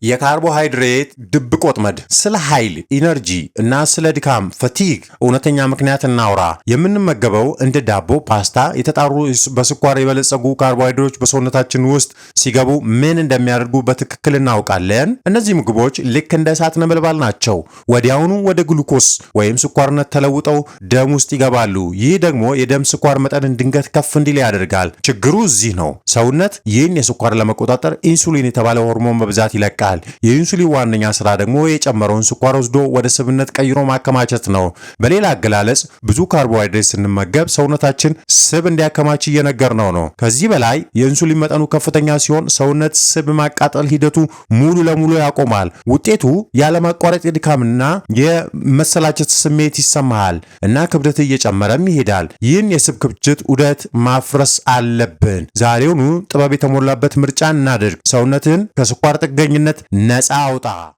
የካርቦሃይድሬት ድብቅ ወጥመድ። ስለ ኃይል ኢነርጂ እና ስለ ድካም ፈቲግ እውነተኛ ምክንያት እናውራ። የምንመገበው እንደ ዳቦ፣ ፓስታ የተጣሩ በስኳር የበለጸጉ ካርቦሃይድሬቶች በሰውነታችን ውስጥ ሲገቡ ምን እንደሚያደርጉ በትክክል እናውቃለን? እነዚህ ምግቦች ልክ እንደ እሳት ነበልባል ናቸው። ወዲያውኑ ወደ ግሉኮስ ወይም ስኳርነት ተለውጠው ደም ውስጥ ይገባሉ። ይህ ደግሞ የደም ስኳር መጠንን ድንገት ከፍ እንዲል ያደርጋል። ችግሩ እዚህ ነው። ሰውነት ይህን የስኳር ለመቆጣጠር ኢንሱሊን የተባለ ሆርሞን በብዛት ይለቃል። የኢንሱሊን ዋነኛ ስራ ደግሞ የጨመረውን ስኳር ወስዶ ወደ ስብነት ቀይሮ ማከማቸት ነው። በሌላ አገላለጽ ብዙ ካርቦሃይድሬት ስንመገብ ሰውነታችን ስብ እንዲያከማች እየነገርነው ነው። ከዚህ በላይ የኢንሱሊን መጠኑ ከፍተኛ ሲሆን ሰውነት ስብ ማቃጠል ሂደቱ ሙሉ ለሙሉ ያቆማል። ውጤቱ ያለማቋረጥ የድካምና የመሰላቸት ስሜት ይሰማሃል እና ክብደት እየጨመረም ይሄዳል። ይህን የስብ ክምችት ዑደት ማፍረስ አለብን። ዛሬውኑ ጥበብ የተሞላበት ምርጫ እናድርግ። ሰውነትን ከስኳር ጥገኝነት ነፃ አውጣ።